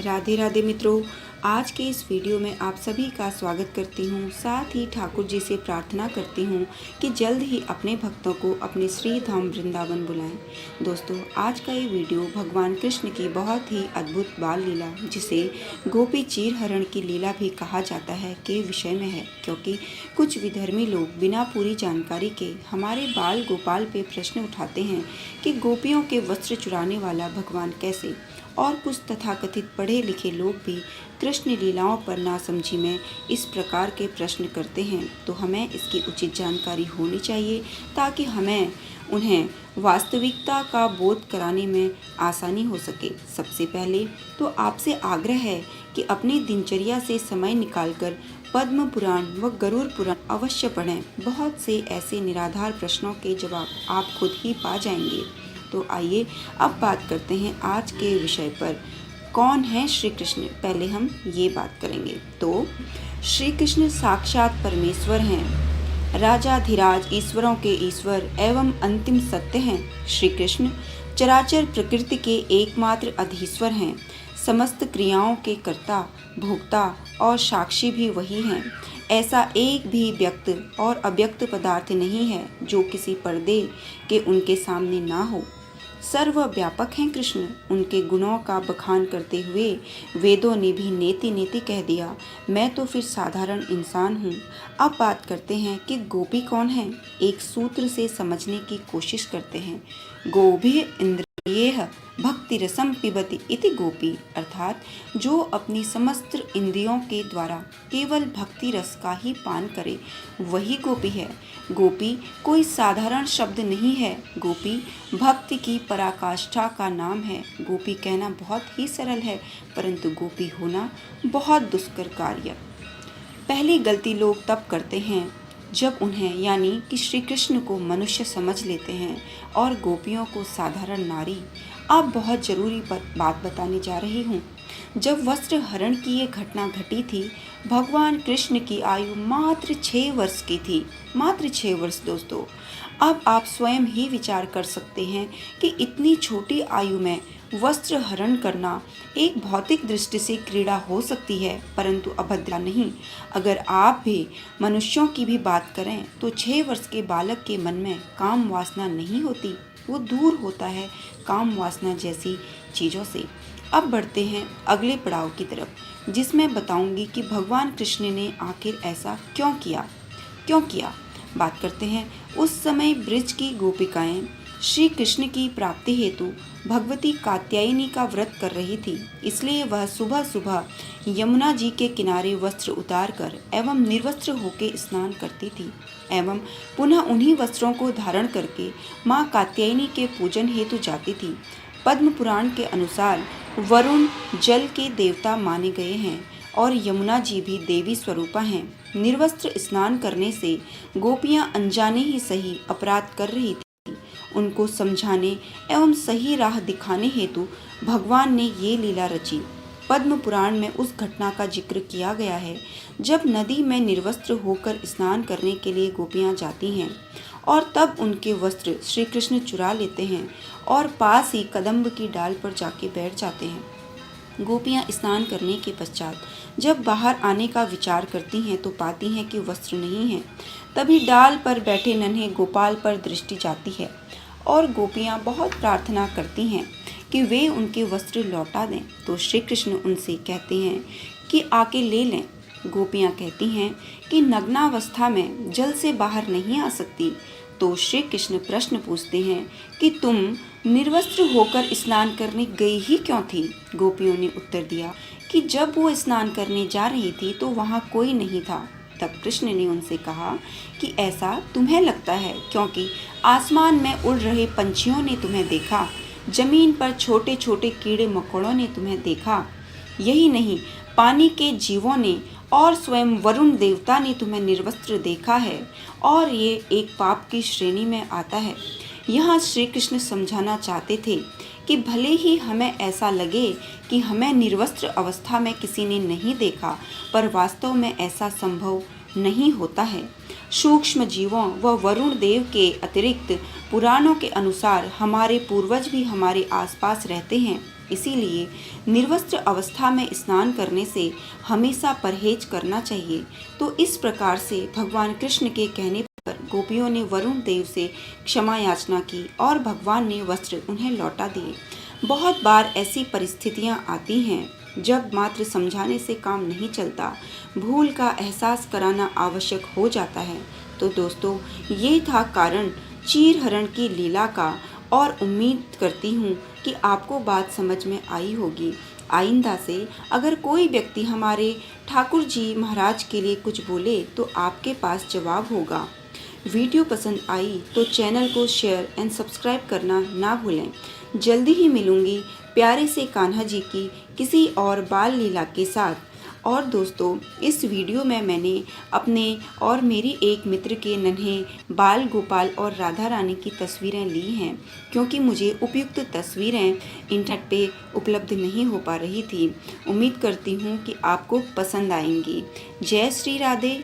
राधे राधे मित्रों, आज के इस वीडियो में आप सभी का स्वागत करती हूँ। साथ ही ठाकुर जी से प्रार्थना करती हूँ कि जल्द ही अपने भक्तों को अपने श्री धाम वृंदावन बुलाएं। दोस्तों, आज का ये वीडियो भगवान कृष्ण की बहुत ही अद्भुत बाल लीला, जिसे गोपी चीर हरण की लीला भी कहा जाता है, के विषय में है। क्योंकि कुछ विधर्मी लोग बिना पूरी जानकारी के हमारे बाल गोपाल पे प्रश्न उठाते हैं कि गोपियों के वस्त्र चुराने वाला भगवान कैसे, और कुछ तथाकथित पढ़े लिखे लोग भी कृष्ण लीलाओं पर नासमझी में इस प्रकार के प्रश्न करते हैं। तो हमें इसकी उचित जानकारी होनी चाहिए ताकि हमें उन्हें वास्तविकता का बोध कराने में आसानी हो सके। सबसे पहले तो आपसे आग्रह है कि अपनी दिनचर्या से समय निकालकर पद्म पुराण व गरुड़ पुराण अवश्य पढ़ें। बहुत से ऐसे निराधार प्रश्नों के जवाब आप खुद ही पा जाएंगे। तो आइए अब बात करते हैं आज के विषय पर, कौन है श्री कृष्ण। पहले हम ये बात करेंगे। तो श्री कृष्ण साक्षात परमेश्वर हैं, राजाधिराज, ईश्वरों के ईश्वर एवं अंतिम सत्य हैं। श्री कृष्ण चराचर प्रकृति के एकमात्र अधीश्वर हैं। समस्त क्रियाओं के कर्ता, भोक्ता और साक्षी भी वही हैं। ऐसा एक भी व्यक्त और अव्यक्त पदार्थ नहीं है जो किसी पर्दे के उनके सामने ना हो। सर्वव्यापक हैं कृष्ण। उनके गुणों का बखान करते हुए वेदों ने भी नेति नेति कह दिया, मैं तो फिर साधारण इंसान हूँ। अब बात करते हैं कि गोपी कौन है। एक सूत्र से समझने की कोशिश करते हैं। गोभी इंद्रियेह भक्ति रसम पिबति इति गोपी, अर्थात जो अपनी समस्त इंद्रियों के द्वारा केवल भक्ति रस का ही पान करे वही गोपी है। गोपी कोई साधारण शब्द नहीं है। गोपी भक्ति की पराकाष्ठा का नाम है। गोपी कहना बहुत ही सरल है, परंतु गोपी होना बहुत दुष्कर कार्य। पहली गलती लोग तब करते हैं जब उन्हें, यानी कि श्री कृष्ण को मनुष्य समझ लेते हैं और गोपियों को साधारण नारी। अब बहुत ज़रूरी बात बताने जा रही हूँ। जब वस्त्र हरण की ये घटना घटी थी, भगवान कृष्ण की आयु मात्र 6 वर्ष की थी। मात्र 6 वर्ष दोस्तों। अब आप स्वयं ही विचार कर सकते हैं कि इतनी छोटी आयु में वस्त्र हरण करना एक भौतिक दृष्टि से क्रीड़ा हो सकती है, परंतु अभद्रा नहीं। अगर आप भी मनुष्यों की भी बात करें तो 6 वर्ष के बालक के मन में काम वासना नहीं होती, वो दूर होता है काम वासना जैसी चीज़ों से। अब बढ़ते हैं अगले पड़ाव की तरफ, जिसमें बताऊंगी कि भगवान कृष्ण ने आखिर ऐसा क्यों किया। बात करते हैं। उस समय ब्रज की गोपिकाएं श्री कृष्ण की प्राप्ति हेतु भगवती कात्यायनी का व्रत कर रही थी। इसलिए वह सुबह सुबह यमुना जी के किनारे वस्त्र उतार कर एवं निर्वस्त्र होकर स्नान करती थी एवं पुनः उन्हीं वस्त्रों को धारण करके माँ कात्यायनी के पूजन हेतु जाती थी। पद्म पुराण के अनुसार वरुण जल के देवता माने गए हैं और यमुना जी भी देवी स्वरूपा हैं। निर्वस्त्र स्नान करने से गोपियां अनजाने ही सही अपराध कर रही थी। उनको समझाने एवं सही राह दिखाने हेतु भगवान ने ये लीला रची। पद्म पुराण में उस घटना का जिक्र किया गया है जब नदी में निर्वस्त्र होकर स्नान करने के लिए गोपियां जाती हैं और तब उनके वस्त्र श्री कृष्ण चुरा लेते हैं और पास ही कदम्ब की डाल पर जाके बैठ जाते हैं। गोपियां स्नान करने के पश्चात जब बाहर आने का विचार करती हैं तो पाती हैं कि वस्त्र नहीं है। तभी डाल पर बैठे नन्हे गोपाल पर दृष्टि जाती है और गोपियां बहुत प्रार्थना करती हैं कि वे उनके वस्त्र लौटा दें। तो श्री कृष्ण उनसे कहते हैं कि आके ले लें। गोपियां कहती हैं कि नग्नावस्था में जल से बाहर नहीं आ सकती। तो श्री कृष्ण प्रश्न पूछते हैं कि तुम निर्वस्त्र होकर स्नान करने गई ही क्यों थी। गोपियों ने उत्तर दिया कि जब वो स्नान करने जा रही थी तो वहाँ कोई नहीं था। तब कृष्ण ने उनसे कहा कि ऐसा तुम्हें लगता है क्योंकि आसमान में उड़ रहे पंछियों ने तुम्हें देखा, जमीन पर छोटे छोटे कीड़े मकोड़ों ने तुम्हें देखा, यही नहीं पानी के जीवों ने और स्वयं वरुण देवता ने तुम्हें निर्वस्त्र देखा है, और ये एक पाप की श्रेणी में आता है। यहाँ श्री कृष्ण समझाना चाहते थे कि भले ही हमें ऐसा लगे कि हमें निर्वस्त्र अवस्था में किसी ने नहीं देखा, पर वास्तव में ऐसा संभव नहीं होता है। सूक्ष्म जीवों व वरुण देव के अतिरिक्त पुराणों के अनुसार हमारे पूर्वज भी हमारे आसपास रहते हैं। इसीलिए निर्वस्त्र अवस्था में स्नान करने से हमेशा परहेज करना चाहिए। तो इस प्रकार से भगवान कृष्ण के कहने पर गोपियों ने वरुण देव से क्षमा याचना की और भगवान ने वस्त्र उन्हें लौटा दिए। बहुत बार ऐसी परिस्थितियां आती हैं जब मात्र समझाने से काम नहीं चलता, भूल का एहसास कराना आवश्यक हो जाता है। तो दोस्तों, ये था कारण चीरहरण की लीला का और उम्मीद करती हूँ कि आपको बात समझ में आई होगी। आइंदा से अगर कोई व्यक्ति हमारे ठाकुर जी महाराज के लिए कुछ बोले तो आपके पास जवाब होगा। वीडियो पसंद आई तो चैनल को शेयर एंड सब्सक्राइब करना ना भूलें। जल्दी ही मिलूंगी प्यारे से कान्हा जी की किसी और बाल लीला के साथ। और दोस्तों, इस वीडियो में मैंने अपने और मेरी एक मित्र के नन्हे बाल गोपाल और राधा रानी की तस्वीरें ली हैं, क्योंकि मुझे उपयुक्त तस्वीरें इंटरनेट पे उपलब्ध नहीं हो पा रही थी। उम्मीद करती हूँ कि आपको पसंद आएंगी। जय श्री राधे।